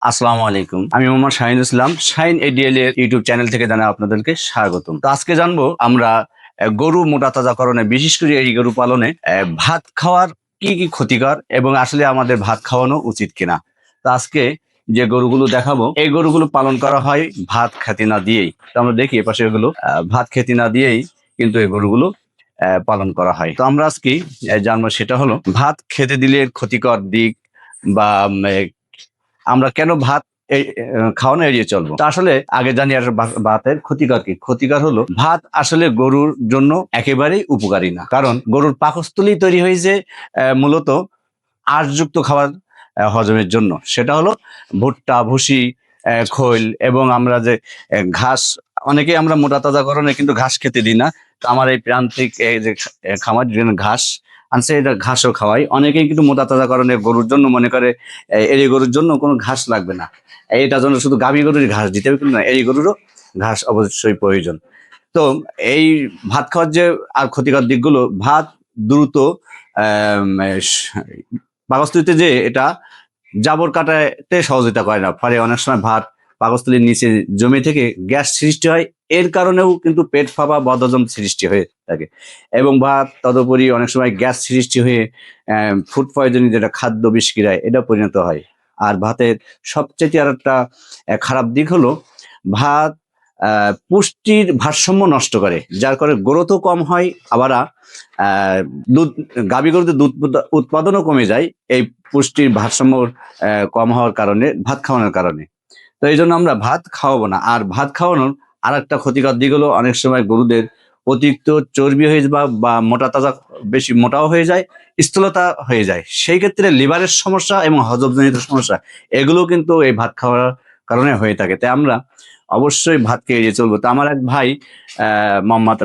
আসসালামু আলাইকুম, আমি মোহাম্মদ শাহিনুল ইসলাম। শাহিন এডিএল এর ইউটিউব চ্যানেল থেকে জানাই আপনাদেরকে স্বাগতম। তো আজকে জানবো আমরা গরু মোটা তাজাকরণে, বিশেষ করে এই গরু পালনে ভাত খাওয়ার কি কি ক্ষতিকর এবং আসলে আমাদের ভাত খাওয়ানো উচিত কিনা। তো আজকে যে গরুগুলো দেখাবো, এই গরুগুলো পালন করা হয় ভাত খেতে না দিয়েই। তো আমরা দেখি এপাশে এগুলো ভাত খেতে না দিয়েই কিন্তু এই গরুগুলো পালন করা হয়। তো আমরা আজকে জানবো সেটা হলো ভাত খেতে দিলে এর ক্ষতিকর দিক বা আমরা কেন ভাত খাওয়ানো এড়িয়ে চলবো। তা আসলে আগে জানি আর ভাতের ক্ষতিকর কি। ক্ষতিকর হলো ভাত আসলে গরুর জন্য একেবারেই উপকারী না, কারণ গরুর পাকস্থলী তৈরি হয়েছে মূলত আঁশযুক্ত খাবার হজমের জন্য। সেটা হলো ভুট্টা, ভুসি, খৈল এবং আমরা যে ঘাস, অনেকে আমরা মোটা তাজাকরণে কিন্তু ঘাস খেতে দিই না। তো আমার এই প্রান্তিক এই যে খামার ঘাস আনছে, এটা ঘাসও খাওয়াই। অনেকেই কিন্তু মোটা তাজাকরণে গরুর জন্য মনে করে এই গরুর জন্য কোনো ঘাস লাগবে না, এটার জন্য শুধু গাভী গরুর ঘাস দিতে হবে, কিন্তু না, এই গরুরও ঘাস অবশ্যই প্রয়োজন। তো এই ভাত খাওয়ার যে আর ক্ষতিকর দিকগুলো, ভাত দ্রুত পাকস্থলীতে যে এটা জাবর কাটাতে সহযোগিতা করে না, ফলে অনেক সময় ভাত পাকস্থলীর নিচে জমে থেকে গ্যাস সৃষ্টি হয়। এর কারণেও কিন্তু পেট ফাঁপা, বদহজম সৃষ্টি হয়ে থাকে। এবং ভাত তদুপরি অনেক সময় গ্যাস সৃষ্টি হয়ে ফুড পয়জনিং, যেটা খাদ্য বিষক্রিয়ায় এটা পরিণত হয়। আর ভাতের সবচেয়ে আর একটা খারাপ দিক হলো ভাত পুষ্টির ভারসাম্য নষ্ট করে, যার করে গ্রোথও কম হয়। আবার দুধ, গাভী গরুতে দুধ উৎপাদনও কমে যায় এই পুষ্টির ভারসাম্য কম হওয়ার কারণে, ভাত খাওয়ানোর কারণে। তো এই জন্য আমরা ভাত খাওয়াবো না। আর ভাত খাওয়ানোর আর একটা ক্ষতিকর দিক হলো অনেক সময় গরুদের অতিরিক্ত চর্বি হয়ে যায় বা মোটা তাজা, বেশি মোটাও হয়ে যায়, স্থূলতা হয়ে যায়। সেই ক্ষেত্রে লিভারের সমস্যা এবং হজমজনিত সমস্যা, এগুলো কিন্তু এই ভাত খাওয়ার কারণে হয়ে থাকে। তাই আমরা অবশ্যই ভাতকে এড়িয়ে চলবো। তো আমার এক ভাই মোহাম্মদ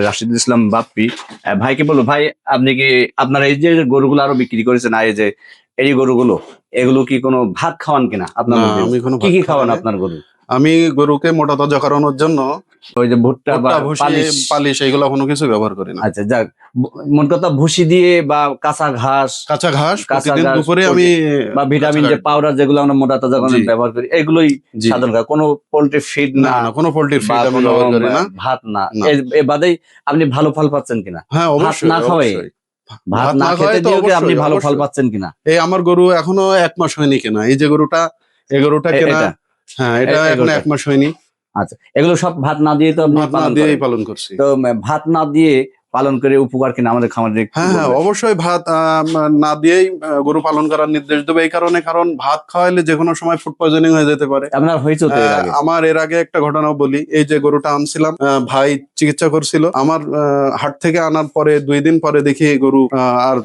রাশিদুল ইসলাম বাপ্পি, ভাইকে বলবো, ভাই আপনি কি আপনার এই যে গরুগুলো আরো বিক্রি করেছেন, আর এই যে এই গরুগুলো, এগুলো কি কোনো ভাত খাওয়ান কিনা আপনার? না, আমি কোনো কি ভাত কি খাওয়াই খাওয়ান না। আপনার গরু? আমি গরুকে মোটা তাজা করানোর জন্য ওই যে ভুট্টা বা ভুট্টা, ভুসি, পালিশ? পালিশ এইগুলো কোনো কিছু ব্যবহার করি না। আচ্ছা, যাক, মোট কথা ভুসি দিয়ে বা কাঁচা ঘাস, কাঁচা ঘাস কাঁচা প্রতিদিন ঘাস দুপুরে আমি বা ভিটামিন যে পাউডার, যেগুলো আমরা মোটা তাজা জি ব্যবহার করি, এগুলোই জি সাধারণ খাবার। কোনো পোল্ট্রি ফিড না না না, কোনো পোল্ট্রির বা ফিড আমি কোনো ব্যবহার করি না। ভাত না। না, এ বাদেই আপনি ভালো ফল পাচ্ছেন কিনা? হ্যাঁ ভাত অবশ্যই না খাওয়াই, অবশ্যই। ভাত ভাত না না খেতে খাওয়াই তো দিয়েও কি আপনি অবশ্যই ভালো ফল অবশ্যই। পাচ্ছেন কিনা? এই আমার গরু এখনো 1 মাস হয়নি কেনা। এই যে গরুটা, এই গরুটা কেনা, এটা হ্যাঁ এটা এখনো এগুলোটা 1 মাস হয়নি। আচ্ছা, এগুলো সব ভাত না দিয়ে তো আপনি ভাত না পালন দিয়েই করেন। পালন করছি। তো ভাত না দিয়ে পালন করে উপকার কিনা আমাদের খামারে একটু হ্যাঁ হ্যাঁ, বলবেন? অবশ্যই ভাত না দিয়েই গরু পালন করার নির্দেশ দেবে। এই কারণে, কারণ ভাত খাওয়াইলে যে কোনো সময় ফুড পয়জনিং হয়ে যেতে পারে। আপনার হয়েছে তো এর আগে? আমার এর আগে একটা ঘটনা বলি। এই যে গরুটা আনছিলাম, ভাই চিকিৎসা করছিল আমার, হাট থেকে আনার পরে 2 দিন পরে দেখি গরু আর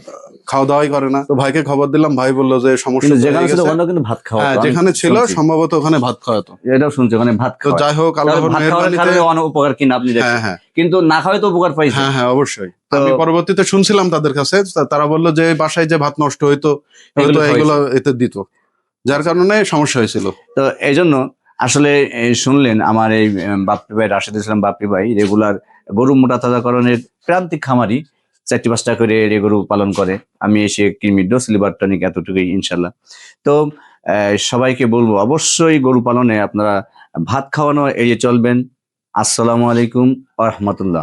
খাওয়া দাওয়াই করে না। তো ভাইকে খবর দিলাম, ভাই বললো যে সমস্যা কিন্তু তো যেখানে হয়ে ছিল গেছে। ওখানে কিন্তু ভাত হ্যাঁ, খাওয়াতো, আমি যেখানে ছিল শুনছি। সম্ভবত ওখানে ভাত খাওয়াতো। এটাও শুনছি ওখানে ভাত তো খাওয়ায়। যাই হোক, তাহলে আল্লাহর ভাত খাওয়ার মেহেরবানিতে। কারণে অনেক উপকার কিনা আপনি হ্যাঁ দেখছেন, হ্যাঁ কিন্তু না খাওয়াই তো উপকার পাইছে। হ্যাঁ হ্যাঁ, অবশ্যই। তো আমি পরবর্তীতে শুনছিলাম তাদের কাছে, তারা বললো যে বাসায় যে ভাত নষ্ট হইতো, এগুলো এগুলো খাওয়াইছে। এতে দিত, যার কারণে সমস্যা হয়েছিল। তো এই জন্য আসলে শুনলেন আমার এই বাপ্পি ভাই, রাশেদ ইসলাম বাপ্পি ভাই রেগুলার গরু মোটা তাজাকরণের প্রান্তিক খামারি, 4-5টা করে গরু পালন করে। আমি এসে কিমি ডোজ লিভার টনিক এতটুকুই ইনশাল্লাহ। তো সবাইকে বলবো অবশ্যই গরু পালনে আপনারা ভাত খাওয়ানো এড়িয়ে চলবেন। আসসালামু আলাইকুম ওয়া রাহমাতুল্লাহ।